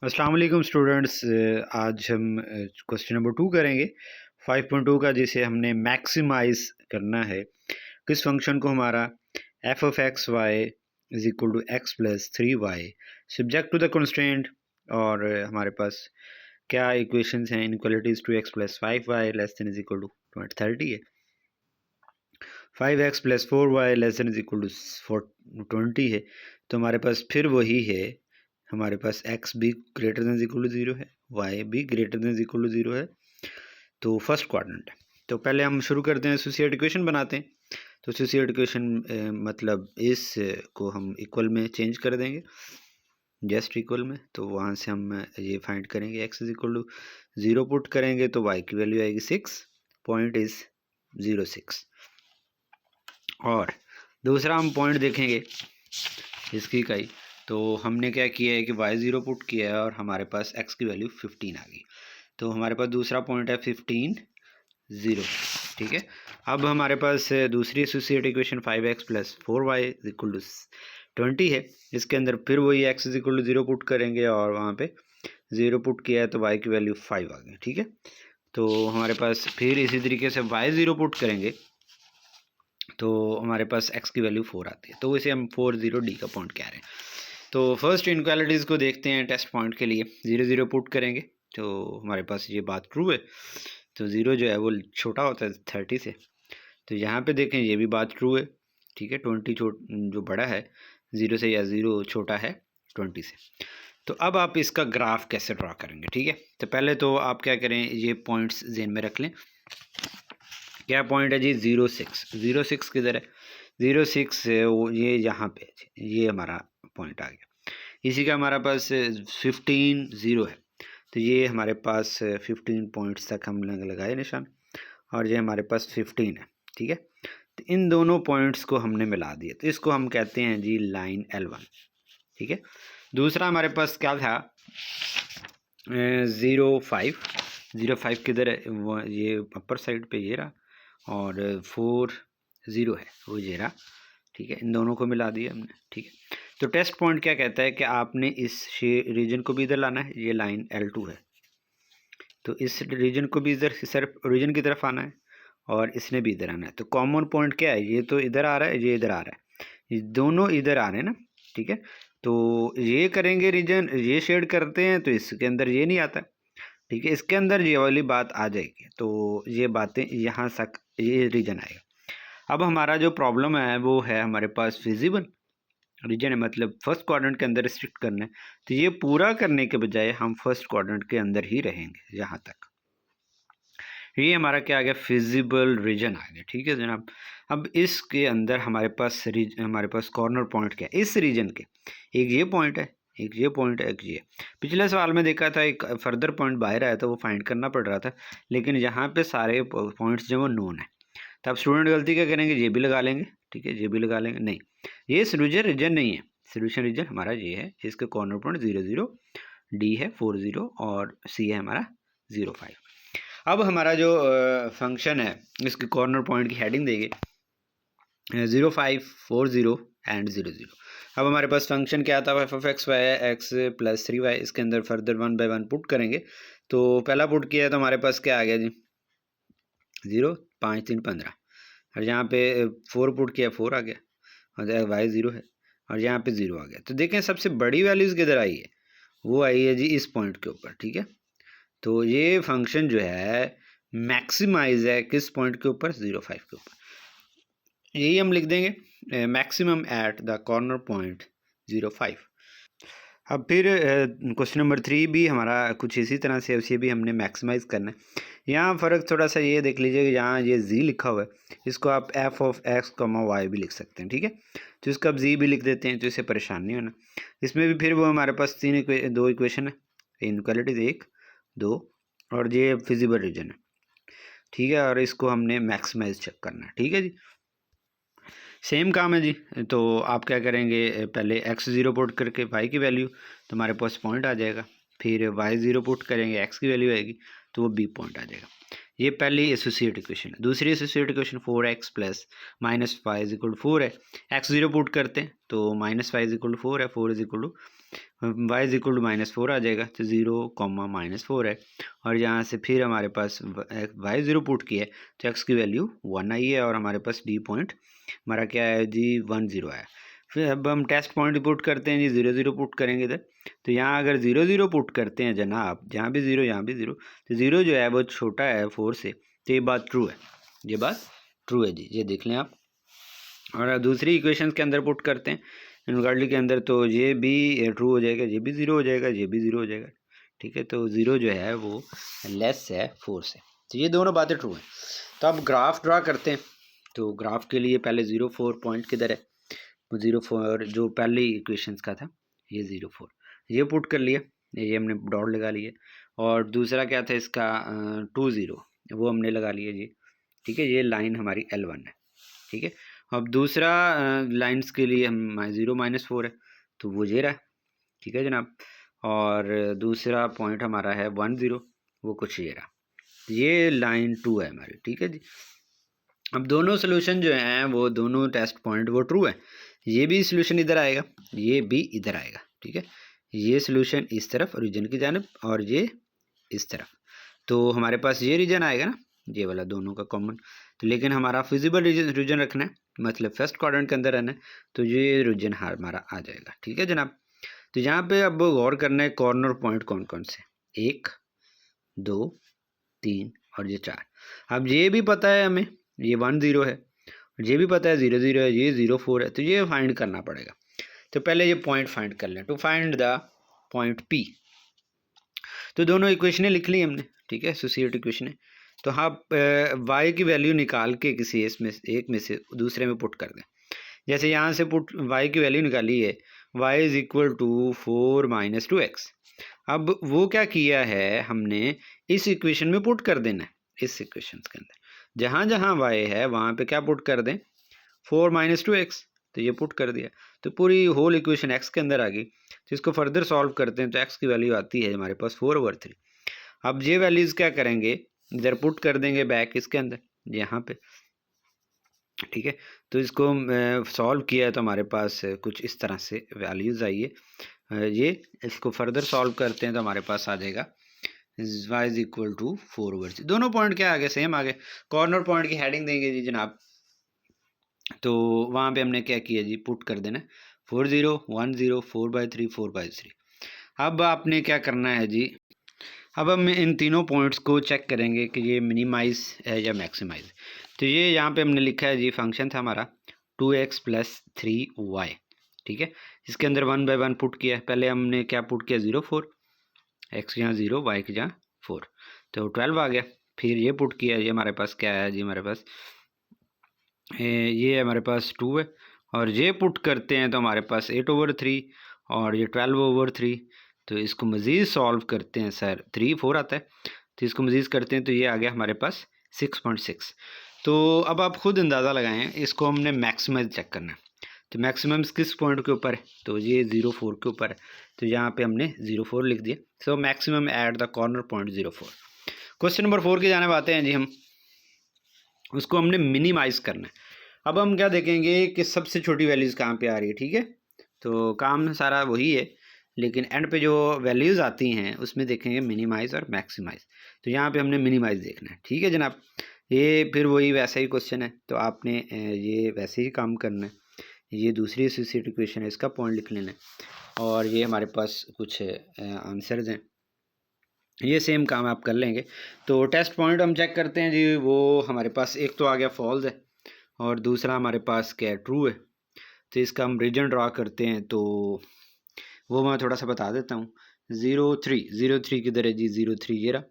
अस्सलाम वालेकुम स्टूडेंट्स। आज हम क्वेश्चन नंबर 2 करेंगे 5.2 का, जिसे हमने मैक्सिमाइज करना है। किस फंक्शन को हमारा F of x y is equal to x plus 3y subject to the constraint, और हमारे पास क्या इक्वेशंस हैं। Inequalities to x plus 5y less than is equal to 30 है, 5x plus 4y less than is equal to 20 है। तो हमारे पास फिर वही है, हमारे पास x भी ग्रेटर देन इक्वल टू 0 है, y भी ग्रेटर देन इक्वल टू 0 है। तो फर्स्ट क्वाड्रेंट है। तो पहले हम शुरू करते हैं, एसोसिएट इक्वेशन बनाते हैं। तो एसोसिएट इक्वेशन मतलब इस को हम इक्वल में चेंज कर देंगे, जस्ट इक्वल में। तो वहाँ से हम ये फाइंड करेंगे, x is equal to 0 put करेंगे तो y की वैल्यू आएगी 6, पॉइंट इज 06। और दूसरा हम पॉइंट देखेंगे इसकी इकाई। तो हमने क्या किया है कि y0 पुट किया है और हमारे पास x की वैल्यू 15 आ गई। तो हमारे पास दूसरा पॉइंट है 15, 0। ठीक है। अब हमारे पास दूसरी associate equation 5x plus 4y equal to 20 है। इसके अंदर फिर वही x is equal to 0 put करेंगे और वहाँ पे 0 पुट किया है तो y की वैल्यू 5 आ गई। ठीक है। तो हमारे पास फिर इसी तरीके से y0 पुट करेंगे तो हमारे पास x की वैल्यू 4 आती है। तो इसे हम 40D का पॉइंट कह रहे हैं। तो फर्स्ट इनक्वालिटीज़ को देखते हैं टेस्ट पॉइंट के लिए। 0 पुट करेंगे तो हमारे पास ये बात ट्रू है। तो 0 जो है वो छोटा होता है 30 से। तो यहाँ पे देखें ये भी बात ट्रू है। ठीक है। 20 जो बड़ा है 0 से, या 0 छोटा है 20 से। तो अब आप इसका ग्राफ कैसे ड्रा करेंगे। ठीक है। तो पहले तो आप क्या करें, ये पॉइंट्स ज़हन में रख लें। क्या पॉइंट है जी? 06। 06 किधर है? 06 वो ये यहाँ पे, ये हमारा पॉइंट आ गया। इसी का हमारा पास 15, 0 है। तो ये हमारे पास 15 पॉइंट्स तक हम लगाए निशान, और ये हमारे पास 15 है। ठीक है। तो इन दोनों पॉइंट्स को हमने मिला दिया, तो इसको हम कहते हैं जी लाइन L1। ठीक है। दूसरा हमारे पास क्या था? 05 किधर है? वो ये अपर साइड पे ये रहा, और 40 है वो ये रहा। ठीक है। इन दोनों को मिला दिया हमने। ठीक है। तो टेस्ट पॉइंट क्या कहता है कि आपने इस रीजन को भी इधर लाना है, ये लाइन L2 है। तो इस रीजन को भी इधर सिर्फ ओरिजिन की तरफ आना है, और इसने भी इधर आना है। तो कॉमन पॉइंट क्या है? ये तो इधर आ रहा है, ये इधर आ रहा है, ये दोनों इधर आ रहे हैं ना। ठीक है। तो ये करेंगे रीजन, ये शेड करते हैं तो इसके अंदर ये नहीं आता। ठीक है। इसके अंदर ये वाली बात आ जाएगी, तो ये बातें यहाँ तक ये रीजन आएगा। अब हमारा जो प्रॉब्लम है वो है हमारे पास फिजिबल रीजन है, मतलब फर्स्ट क्वाड्रेंट के अंदर रिस्ट्रिक्ट करना है। तो ये पूरा करने के बजाय हम फर्स्ट क्वाड्रेंट के अंदर ही रहेंगे यहाँ तक। ये हमारा क्या आ गया? फिजिबल रीजन आ गया। ठीक है जनाब। अब इसके अंदर हमारे पास कॉर्नर पॉइंट क्या है इस रीजन के? एक ये पॉइंट है, एक ये पॉइंट है, एक ये। पिछले सवाल में देखा था एक फर्दर पॉइंट बाहर आया था, वो फाइंड करना पड़ रहा था, लेकिन यहाँ पे सारे पॉइंट्स जो वो नोन है। तो अब स्टूडेंट गलती क्या करेंगे? ये भी लगा लेंगे। ठीक है। ये भी लगा लेंगे। नहीं, ये सोल्यूशन रीजन नहीं है। सोल्यूशन रीजन हमारा ये है, इसके कॉर्नर पॉइंट 0, D है 40, और C है हमारा 05। अब हमारा जो फंक्शन है, इसके कॉर्नर पॉइंट की हेडिंग देंगे 05, 40 एंड 00। अब हमारे पास फंक्शन क्या आता है? F of x y x plus 3y। इसके अंदर फर्दर 1 बाय 1 पुट करेंगे। तो पहला पुट किया है तो हमारे पास क्या आ गया जी? 0, 5, 3, 15। और यहाँ पे 4 पुट किया, 4 आ गया, और वाई 0 है, और यहाँ पे 0 आ गया। तो देखें सबसे बड़ी वैल्यूज़ किधर आई है? वो आई है जी इस पॉइंट के ऊपर। ठीक है। तो ये फंक्शन जो है मैक्सिमाइज है किस पॉइंट के ऊपर? 05 के ऊपर। यही हम लिख देंगे, maximum eight the corner point 05। अब फिर क्वेश्चन नंबर 3 भी हमारा कुछ इसी तरह से, उसे भी हमने मैक्सिमाइज़ करना है। यहाँ फ़र्क थोड़ा सा ये देख लीजिए कि यहाँ ये जी लिखा हुआ है, इसको आप एफ ऑफ एक्स वाई भी लिख सकते हैं। ठीक है। तो इसको आप जी भी लिख देते हैं, तो इससे परेशान नहीं होना। इसमें भी फिर वो हमारे पास दो इक्वेशन है, इनक्वालिटीज 1, 2, और ये फिजिबल रीजन है। ठीक है। और इसको हमने मैक्सिमाइज चेक करना है। ठीक है जी। सेम काम है जी। तो आप क्या करेंगे, पहले x0 पुट करके y की वैल्यू, तो हमारे पास पॉइंट आ जाएगा। फिर y0 पुट करेंगे, x की वैल्यू आएगी, तो वो b पॉइंट आ जाएगा। ये पहली एसोसिएट इक्वेशन है। दूसरी associate equation 4x plus minus 5 equal 4 है। x0 पुट करते हैं तो माइनस 5 इक्वल 4 है, 4 is equal to y is equal to -4 आ जाएगा, तो 0, -4 है। और यहाँ से फिर हमारे पास y 0 पुट किया है तो x की वैल्यू 1 आई है और हमारे पास डी पॉइंट हमारा क्या है जी 1 0 आया। फिर अब हम टेस्ट पॉइंट पुट करते हैं जी 0 0 पुट करेंगे इधर, तो यहाँ अगर 0 0 पुट करते हैं जनाब, जहाँ भी 0 यहाँ भी 0, तो 0 जो है वो छोटा है 4 से, तो ये बात ट्रू है, ये बात ट्रू है जी, ये देख लें आप। और दूसरी इक्वेशन के अंदर पुट करते हैं इनवर्टली के अंदर, तो ये भी ट्रू हो जाएगा, ये भी 0 हो जाएगा, ये भी 0 हो जाएगा, ठीक है। तो 0 जो है वो लेस है 4 से, तो ये दोनों बातें ट्रू हैं। तो अब ग्राफ ड्रा करते हैं, तो ग्राफ के लिए पहले 0 4 पॉइंट किधर है, 0 4 जो पहली इक्वेशंस का था ये 0 4 ये पुट कर लिया, ये हमने डॉट लगा लिया। और दूसरा क्या था इसका 2 0 वो हमने लगा लिया जी, ठीक है। ये लाइन हमारी L1 है, ठीक है। अब दूसरा लाइंस के लिए हम 0 -4 है तो वो ये रहा, ठीक है जनाब। और दूसरा पॉइंट हमारा है 1 0 वो कुछ ये रहा, ये लाइन 2 है हमारी, ठीक है जी। अब दोनों सोल्यूशन जो हैं वो दोनों टेस्ट पॉइंट वो ट्रू है, ये भी सोल्यूशन इधर आएगा, ये भी इधर आएगा, ठीक है। ये सोल्यूशन इस तरफ रीजन की जानिब और ये इस तरफ, तो हमारे पास ये रीजन आएगा ना, ये वाला दोनों का कॉमन। तो लेकिन हमारा फिजिबल रीजन रखना है, मतलब फर्स्ट क्वाड्रेंट के अंदर रहना है, तो ये रीजन हमारा आ जाएगा, ठीक है जनाब। तो यहाँ पे अब गौर करना है कॉर्नर पॉइंट कौन कौन से, 1 2 3 और ये 4। अब ये भी पता है हमें ये 1 0 है, ये भी पता है 0 0 है, ये 0 4 है, तो ये फाइंड करना पड़ेगा। तो पहले ये पॉइंट फाइंड कर लें, to find the point P। तो दोनों इक्वेशनें लिख ली हमने, ठीक है, एसोसिएट इक्वेशनें। तो हाँ y की वैल्यू निकाल के किसी एक में से दूसरे में पुट कर दें। जैसे यहाँ से पुट y की वैल्यू निकाली है, y is equal to 4 - 2x। अब वो क्या किया है हमने इस इक्वेशन में पुट कर देना है, इस इक्वेशन के अंदर जहाँ जहाँ y है वहाँ पे क्या पुट कर दें, 4 - 2x, तो ये पुट कर दिया, तो पूरी होल इक्वेशन x के अंदर आ गई। तो इसको फर्दर सॉल्व करते हैं तो x की वैल्यू आती है हमारे पास 4/3। अब ये वैल्यूज़ क्या करेंगे, इधर पुट कर देंगे बैक इसके अंदर यहाँ पे, ठीक है। तो इसको सॉल्व किया है तो हमारे पास कुछ इस तरह से वैल्यूज़ आई है। ये इसको फर्दर सॉल्व करते हैं तो हमारे पास आ जाएगा y इज इक्वल टू 4/3। दोनों पॉइंट क्या आ गए, सेम आ गए। कॉर्नर पॉइंट की हेडिंग देंगे जी जनाब, तो वहाँ पे हमने क्या किया जी, पुट कर देना 4 0 1 0 4/3 4/3। अब आपने क्या करना है जी, अब हम इन तीनों पॉइंट्स को चेक करेंगे कि ये मिनिमाइज है या मैक्सिमाइज। तो ये यहाँ पे हमने लिखा है जी, फंक्शन था हमारा 2x + 3y, ठीक है। इसके अंदर 1 by 1 पुट किया है। पहले हमने क्या पुट किया, 0 4, x यहाँ 0 y के जहाँ 4, तो 12 आ गया। फिर ये पुट किया, ये हमारे पास क्या है जी, हमारे पास ये हमारे पास 2 है, और ये पुट करते हैं तो हमारे पास 8/3 और ये 12/3। तो इसको मज़ीद सॉल्व करते हैं सर, 3 4 आता है, तो इसको मज़ीद करते हैं तो ये आ गया हमारे पास 6.6। तो अब आप खुद अंदाज़ा लगाएं, इसको हमने मैक्सिमाइज चेक करना है। तो मैक्सिमम किस पॉइंट के ऊपर है, तो ये 0 4 के ऊपर है, तो यहाँ पे हमने 0 4 लिख दिया। So maximum eight the corner point 0 4। Question number 4 की जाने आते हैं जी, हम उसको हमने मिनिमाइज़ करना है। अब हम क्या देखेंगे कि सबसे छोटी वैल्यूज़ कहाँ पे आ रही है, ठीक है। तो काम सारा वही है, लेकिन एंड पे जो वैल्यूज़ आती हैं उसमें देखेंगे मिनिमाइज़ और मैक्सिमाइज़। तो यहाँ पे हमने मिनिमाइज़ देखना है, ठीक है जनाब। ये फिर वही वैसा ही क्वेश्चन है, तो आपने ये वैसे ही काम करना है। ये दूसरी एसोसिएट इक्वेशन है, इसका पॉइंट लिख लेना है, और ये हमारे पास कुछ आंसर्स हैं, ये सेम काम आप कर लेंगे। तो टेस्ट पॉइंट हम चेक करते हैं जी, वो हमारे पास एक तो आ गया फॉल्स है और दूसरा हमारे पास क्या है, ट्रू है। तो इसका हम रीजन ड्रा करते हैं, तो वो मैं थोड़ा सा बता देता हूँ। 0 3 किधर है जी, 0 3 ये रहा,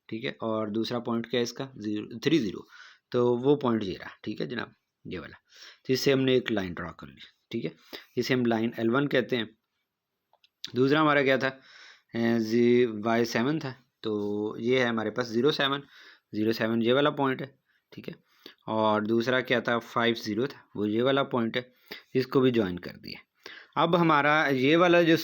ठीक है। और दूसरा पॉइंट क्या है इसका, 0 3 0, तो वो पॉइंट ये रहा, ठीक है जनाब, ये वाला। तो इससे हमने एक लाइन ड्रा कर ली, ठीक है, इसे हम लाइन L1 कहते हैं। दूसरा हमारा क्या था, y7 था, तो ये है हमारे पास 0 7 ये वाला पॉइंट है, ठीक है। और दूसरा क्या था, 5 0 था, वो ये वाला पॉइंट है, इसको भी ज्वाइन कर दिया। अब हमारा ये वाला जो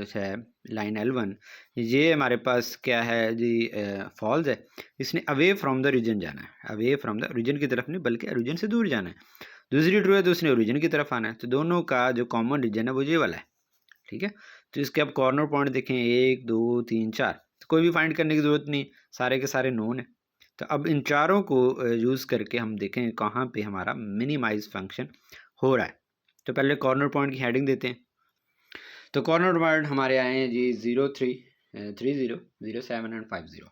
है लाइन L1, ये हमारे पास क्या है जी, फॉल्स है। इसने अवे फ्रॉम द रीजन जाना है, अवे फ्रॉम द रीजन की तरफ नहीं बल्कि रीजन से दूर जाना है। दूसरी ट्रू है तो उसने ओरिजिन की तरफ आना है। तो दोनों का जो कॉमन रीजन है वो ये वाला है, ठीक है। तो इसके अब कॉर्नर पॉइंट देखें 1 2 3 4, तो कोई भी फाइंड करने की ज़रूरत नहीं, सारे के सारे नोन है। तो अब इन चारों को यूज़ करके हम देखें कहाँ पे हमारा मिनिमाइज फंक्शन हो रहा है। तो पहले कॉर्नर पॉइंट की हेडिंग देते हैं। तो कॉर्नर पॉइंट हमारे आए हैं जी 0 3 3 0 0 7 एंड 5 0।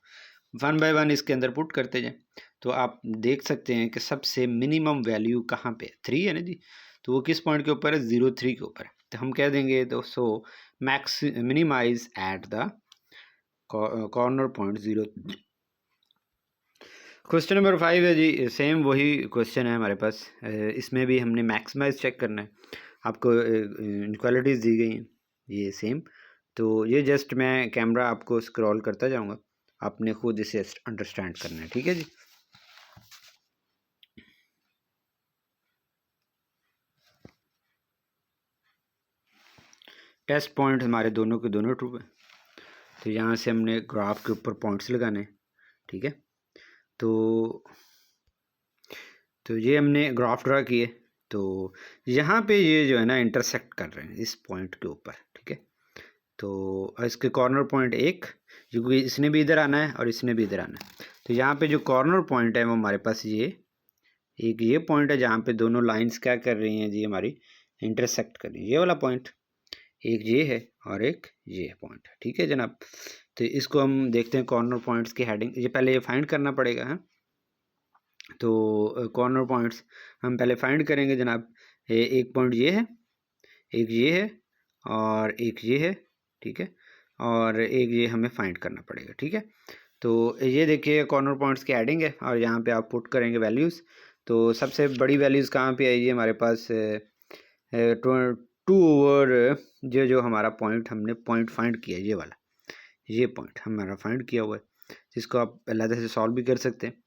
वन बाय वन इसके अंदर पुट करते जाएं, तो आप देख सकते हैं कि सबसे मिनिमम वैल्यू कहाँ पे है, 3 है ना जी। तो वो किस पॉइंट के ऊपर है, 0 3 के ऊपर है। तो हम कह देंगे तो so max minimize at the corner point 0। Question number 5 है जी, सेम वही क्वेश्चन है हमारे पास। इसमें भी हमने मैक्सिमाइज चेक करना है। आपको इनक्वालिटीज़ दी गई हैं ये सेम। तो ये जस्ट मैं कैमरा आपको स्क्रॉल करता जाऊंगा, आपने खुद इसे अंडरस्टैंड करना है, ठीक है जी। टेस्ट पॉइंट हमारे दोनों के दोनों ट्रू है। तो यहाँ से हमने ग्राफ के ऊपर पॉइंट्स लगाने हैं, ठीक है। तो ये हमने ग्राफ ड्रा किए, तो यहाँ पे ये जो है ना इंटरसेक्ट कर रहे हैं इस पॉइंट के ऊपर, ठीक है। तो इसके कॉर्नर पॉइंट 1, क्योंकि इसने भी इधर आना है और इसने भी इधर आना है। तो यहाँ पे जो कॉर्नर पॉइंट है वो हमारे पास ये पॉइंट है जहाँ पे दोनों लाइंस क्या कर रही हैं जी, हमारी इंटरसेक्ट कर रही है। ये वाला पॉइंट एक ये है और एक ये पॉइंट है, ठीक है जनाब। तो इसको हम देखते हैं कॉर्नर पॉइंट्स की हेडिंग। ये पहले ये फाइंड करना पड़ेगा है। तो कॉर्नर पॉइंट्स हम पहले फाइंड करेंगे जनाब। एक पॉइंट ये है, एक ये है और एक ये है, ठीक है। और एक ये हमें फाइंड करना पड़ेगा, ठीक है। तो ये देखिए कॉर्नर पॉइंट्स की एडिंग है और यहाँ पे आप पुट करेंगे वैल्यूज़। तो सबसे बड़ी वैल्यूज़ कहाँ पे आएगी हमारे पास, 2 ओवर जो हमारा पॉइंट हमने पॉइंट फाइंड किया, ये वाला ये पॉइंट हमारा फाइंड किया हुआ है, जिसको आप अलग से सॉल्व भी कर सकते हैं।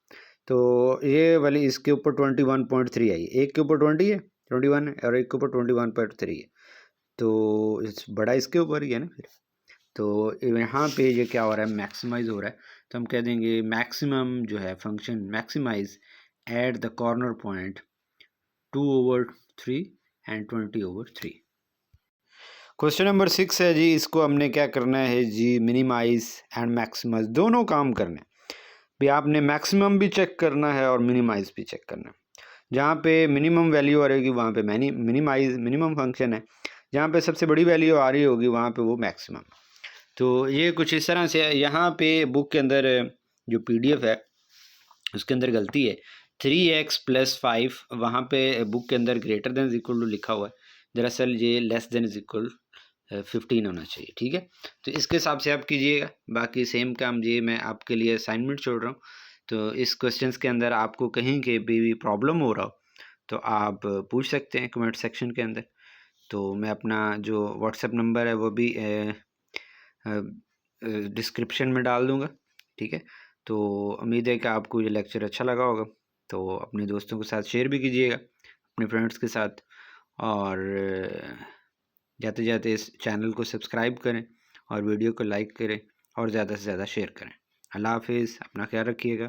तो ये वाली इसके ऊपर 21.3 आई, एक के ऊपर 20 है, 21 है और एक के ऊपर 21.3 है। तो इस बड़ा इसके ऊपर ही है ना फिर। तो यहाँ पे ये क्या हो रहा है, मैक्सिमाइज हो रहा है। तो हम कह देंगे मैक्सिमम जो है function maximise at the corner point 2/3 and 20/3। Question number 6 है जी, इसको हमने क्या करना है जी, मिनिमाइज एंड मैक्सिमाइज दोनों काम करने हैं। भी आपने मैक्सिमम भी चेक करना है और मिनिमाइज भी चेक करना है। जहाँ पे मिनिमम वैल्यू आ रहेगी वहाँ पे मिनिमम फंक्शन है, जहाँ पे सबसे बड़ी वैल्यू आ रही होगी वहाँ पे वो मैक्सिमम। तो ये कुछ इस तरह से यहाँ पे बुक के अंदर जो PDF है उसके अंदर गलती है, 3x + 5 वहाँ पे बुक के अंदर ग्रेटर देन इक्वल टू लिखा हुआ है, दरअसल ये लेस देन इक्वल 15 होना चाहिए, ठीक है। तो इसके हिसाब से आप कीजिएगा। बाकी सेम काम ये मैं आपके लिए असाइनमेंट छोड़ रहा हूँ। तो इस क्वेश्चंस के अंदर आपको कहीं के भी प्रॉब्लम हो रहा हो तो आप पूछ सकते हैं कमेंट सेक्शन के अंदर। तो मैं अपना जो व्हाट्सएप नंबर है वो भी डिस्क्रिप्शन में डाल दूँगा, ठीक है। तो उम्मीद है कि आपको ये लेक्चर अच्छा लगा होगा। तो अपने दोस्तों के साथ शेयर भी कीजिएगा, अपने फ्रेंड्स के साथ। और जाते जाते इस चैनल को सब्सक्राइब करें और वीडियो को लाइक करें और ज़्यादा से ज़्यादा शेयर करें। अल्लाह हाफिज़, अपना ख्याल रखिएगा।